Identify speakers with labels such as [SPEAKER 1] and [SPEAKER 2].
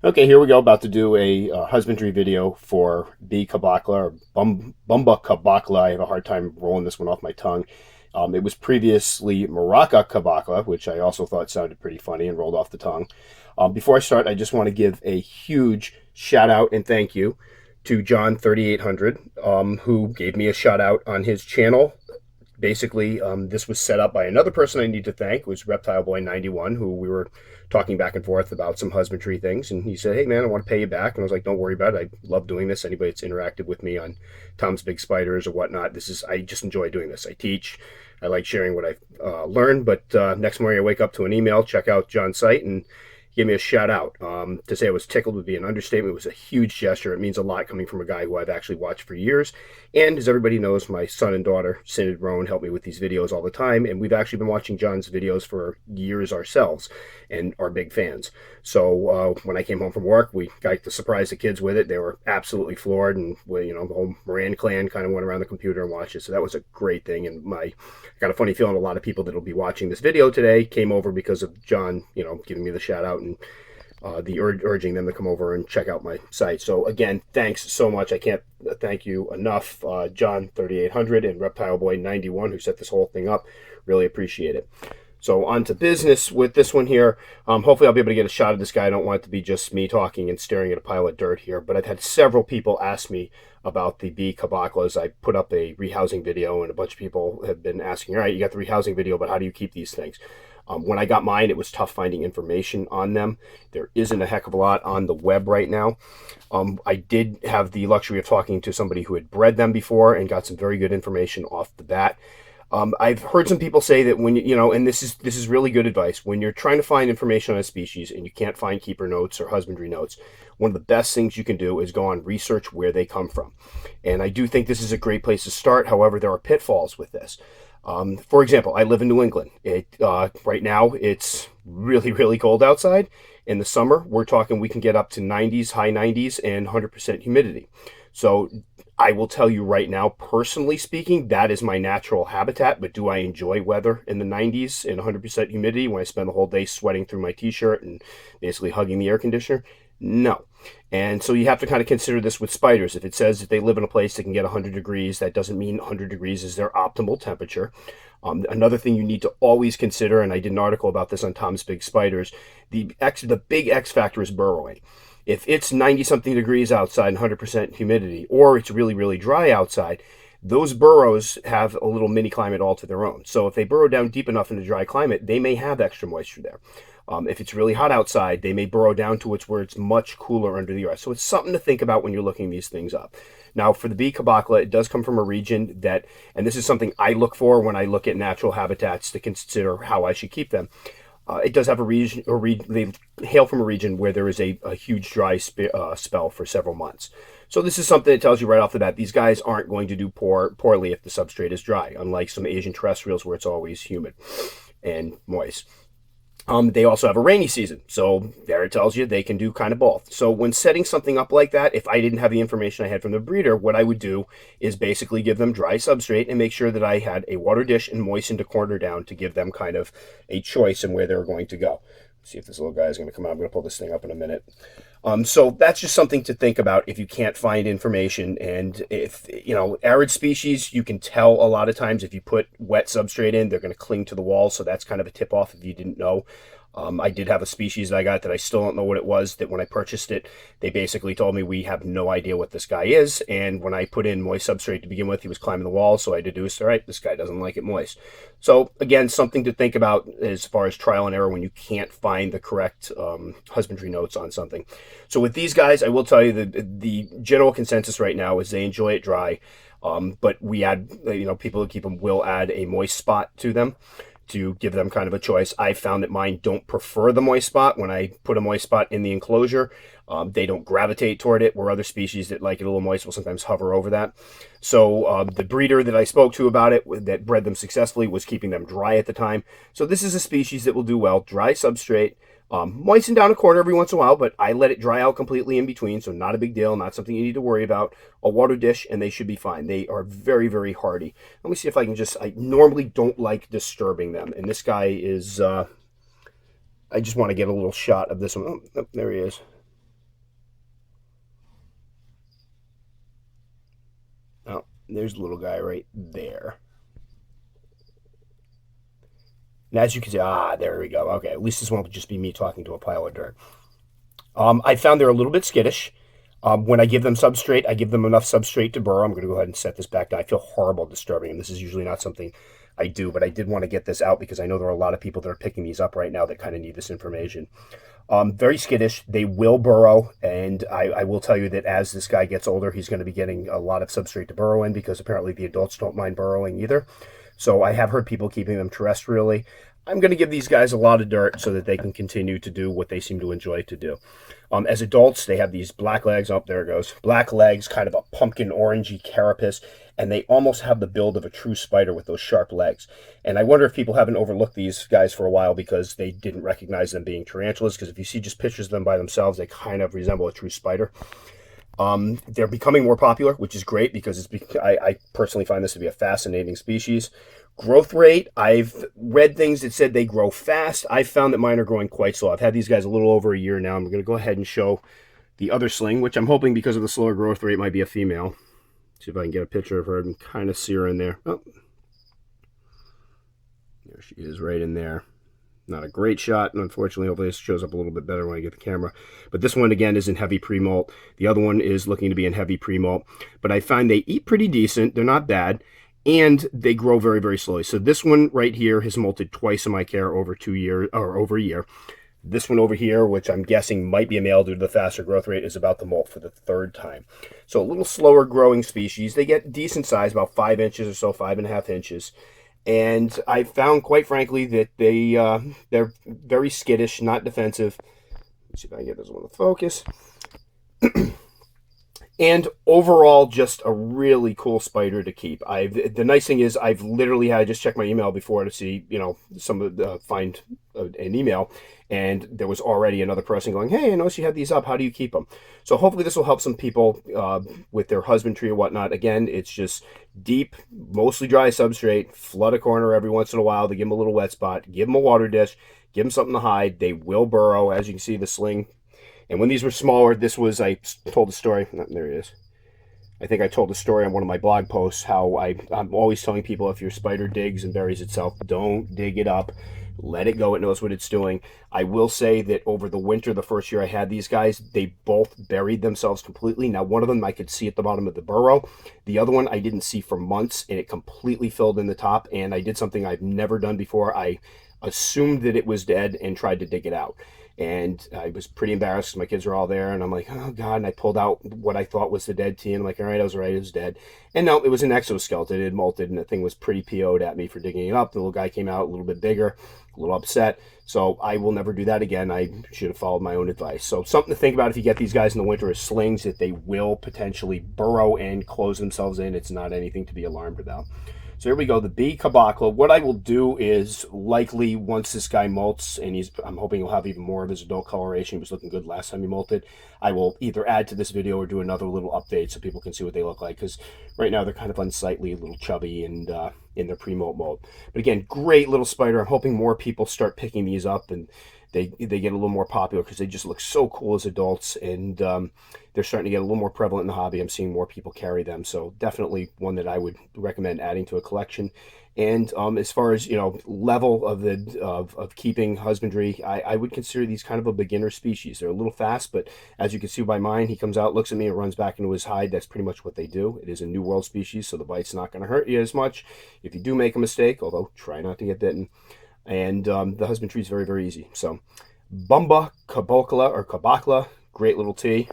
[SPEAKER 1] Okay, here we go. About to do a husbandry video for B. cabocla or Bumba cabocla. I have a hard time rolling this one off my tongue. It was previously Maraca cabocla, which I also thought sounded pretty funny and rolled off the tongue. Before I start, I just want to give a huge shout out and thank you to John 3800, who gave me a shout out on his channel. Basically, this was set up by another person I need to thank, was Reptile Boy 91, who we were talking back and forth about some husbandry things, and he said, hey man, I want to pay you back. And I was like, don't worry about it, I love doing this. Anybody that's interacted with me on Tom's Big Spiders or whatnot, I just enjoy doing this. I teach, I like sharing what I learned. But next morning I wake up to an email, check out John's site, and give me a shout out. To say I was tickled would be an understatement. It was a huge gesture. It means a lot coming from a guy who I've actually watched for years. And as everybody knows, my son and daughter, Sin and Roan, help me with these videos all the time. And we've actually been watching John's videos for years ourselves and are big fans. So when I came home from work, we got to surprise the kids with it. They were absolutely floored. And the whole Moran clan kind of went around the computer and watched it. So that was a great thing. And I got a funny feeling a lot of people that will be watching this video today came over because of John, giving me the shout out and urging them to come over and check out my site. So again, thanks so much. I can't thank you enough, John 3800 and Reptile Boy 91, who set this whole thing up. Really appreciate it. So on to business with this one here. Hopefully I'll be able to get a shot of this guy. I don't want it to be just me talking and staring at a pile of dirt here, but I've had several people ask me about the B. caboclas. I put up a rehousing video and a bunch of people have been asking, all right, you got the rehousing video, but how do you keep these things? When I got mine, it was tough finding information on them. There isn't a heck of a lot on the web right now. I did have the luxury of talking to somebody who had bred them before and got some very good information off the bat. I've heard some people say that when and this is really good advice, when you're trying to find information on a species and you can't find keeper notes or husbandry notes, one of the best things you can do is go on research where they come from. And I do think this is a great place to start. However, there are pitfalls with this. For example, I live in New England. Right now it's really, really cold outside. In the summer, we're talking we can get up to 90s, high 90s, and 100% humidity. So I will tell you right now, personally speaking, that is my natural habitat. But do I enjoy weather in the 90s and 100% humidity when I spend the whole day sweating through my t-shirt and basically hugging the air conditioner? No. And so you have to kind of consider this with spiders. If it says that they live in a place that can get 100 degrees, that doesn't mean 100 degrees is their optimal temperature. Another thing you need to always consider, and I did an article about this on Tom's Big Spiders, the big X factor is burrowing. If it's 90 something degrees outside and 100% humidity, or it's really, really dry outside, those burrows have a little mini climate all to their own. So if they burrow down deep enough in a dry climate, they may have extra moisture there. If it's really hot outside, they may burrow down to where it's much cooler under the earth. So it's something to think about when you're looking these things up. Now, for the B. cabocla, it does come from a region that, and this is something I look for when I look at natural habitats to consider how I should keep them. It does have a region, they hail from a region where there is a huge dry spell for several months. So this is something that tells you right off the bat, these guys aren't going to do poorly if the substrate is dry, unlike some Asian terrestrials where it's always humid and moist. They also have a rainy season, so there it tells you they can do kind of both. So when setting something up like that, if I didn't have the information I had from the breeder, what I would do is basically give them dry substrate and make sure that I had a water dish and moistened a corner down to give them kind of a choice in where they're going to go. Let's see if this little guy is going to come out. I'm going to pull this thing up in a minute. So that's just something to think about if you can't find information. And if, arid species, you can tell a lot of times if you put wet substrate in, they're going to cling to the wall. So that's kind of a tip off if you didn't know. I did have a species that I got that I still don't know what it was, that when I purchased it, they basically told me we have no idea what this guy is. And when I put in moist substrate to begin with, he was climbing the wall. So I deduced, all right, this guy doesn't like it moist. So again, something to think about as far as trial and error when you can't find the correct husbandry notes on something. So with these guys, I will tell you that the general consensus right now is they enjoy it dry. But we add, people who keep them will add a moist spot to them to give them kind of a choice. I found that mine don't prefer the moist spot. When I put a moist spot in the enclosure, they don't gravitate toward it, where other species that like it a little moist will sometimes hover over that. So the breeder that I spoke to about it, that bred them successfully, was keeping them dry at the time. So this is a species that will do well, dry substrate, moisten down a corner every once in a while, but I let it dry out completely in between, so not a big deal, not something you need to worry about. A water dish, and they should be fine. They are very, very hardy. Let me see if I can I normally don't like disturbing them, and this guy is, I just want to get a little shot of this one. Oh, there he is. There's the little guy right there. And as you can see, there we go. Okay, at least this won't just be me talking to a pile of dirt. I found they're a little bit skittish. When I give them substrate, I give them enough substrate to burrow. I'm going to go ahead and set this back down. I feel horrible disturbing them. This is usually not something I do, but I did want to get this out because I know there are a lot of people that are picking these up right now that kind of need this information. Very skittish. They will burrow, and I will tell you that as this guy gets older, he's going to be getting a lot of substrate to burrow in because apparently the adults don't mind burrowing either. So I have heard people keeping them terrestrially. I'm going to give these guys a lot of dirt so that they can continue to do what they seem to enjoy to do. As adults, they have these black legs. Oh, there it goes. Black legs, kind of a pumpkin orangey carapace, and they almost have the build of a true spider with those sharp legs. And I wonder if people haven't overlooked these guys for a while because they didn't recognize them being tarantulas, because if you see just pictures of them by themselves, they kind of resemble a true spider. They're becoming more popular, which is great because I personally find this to be a fascinating species. Growth rate, I've read things that said they grow fast. I've found that mine are growing quite slow. I've had these guys a little over a year now. I'm going to go ahead and show the other sling, which I'm hoping because of the slower growth rate might be a female. See if I can get a picture of her and kind of see her in there. Oh, there she is right in there. Not a great shot, and unfortunately, hopefully this shows up a little bit better when I get the camera. But this one, again, is in heavy premolt. The other one is looking to be in heavy premolt. But I find they eat pretty decent. They're not bad. And they grow very, very slowly. So this one right here has molted twice in my care over 2 years, or over a year. This one over here, which I'm guessing might be a male due to the faster growth rate, is about to molt for the third time. So a little slower growing species. They get decent size, about 5 inches or so, 5.5 inches. And I found, quite frankly, that they're very skittish, not defensive. Let's see if I can get this one to focus. And overall, just a really cool spider to keep. The nice thing is I've literally had, I just checked my email before to see, some of the, find an email, and there was already another person going, hey, I noticed you had these up. How do you keep them? So hopefully this will help some people with their husbandry or whatnot. Again, it's just deep, mostly dry substrate, flood a corner every once in a while to give them a little wet spot, give them a water dish, give them something to hide. They will burrow. As you can see, the sling. And when these were smaller, this was, I told the story, there he is. I think I told the story on one of my blog posts how I'm always telling people if your spider digs and buries itself, don't dig it up. Let it go. It knows what it's doing. I will say that over the winter, the first year I had these guys, they both buried themselves completely. Now, one of them I could see at the bottom of the burrow. The other one I didn't see for months, and it completely filled in the top. And I did something I've never done before. I assumed that it was dead and tried to dig it out. And I was pretty embarrassed. My kids were all there, and I'm like, oh, God. And I pulled out what I thought was the dead tea, and I'm like, all right, I was right, it was dead. And no, it was an exoskeleton. It had molted, and the thing was pretty PO'd at me for digging it up. The little guy came out a little bit bigger, a little upset. So I will never do that again. I should have followed my own advice. So something to think about if you get these guys in the winter is slings, that they will potentially burrow and close themselves in. It's not anything to be alarmed about. So here we go, the B cabocla. What I will do is likely once this guy molts, and I'm hoping he'll have even more of his adult coloration. He was looking good last time he molted. I will either add to this video or do another little update so people can see what they look like, because right now they're kind of unsightly, a little chubby, and in their pre-molt mode. But again, great little spider. I'm hoping more people start picking these up and they get a little more popular because they just look so cool as adults, and they're starting to get a little more prevalent in the hobby. I'm seeing more people carry them, so definitely one that I would recommend adding to a collection. And as far as level of keeping husbandry, I would consider these kind of a beginner species. They're a little fast, but as you can see by mine, he comes out, looks at me, and runs back into his hide. That's pretty much what they do. It is a New World species, so the bite's not going to hurt you as much if you do make a mistake, although try not to get bitten. And the husbandry is very, very easy. So Bumba cabocla or cabocla, great little tea.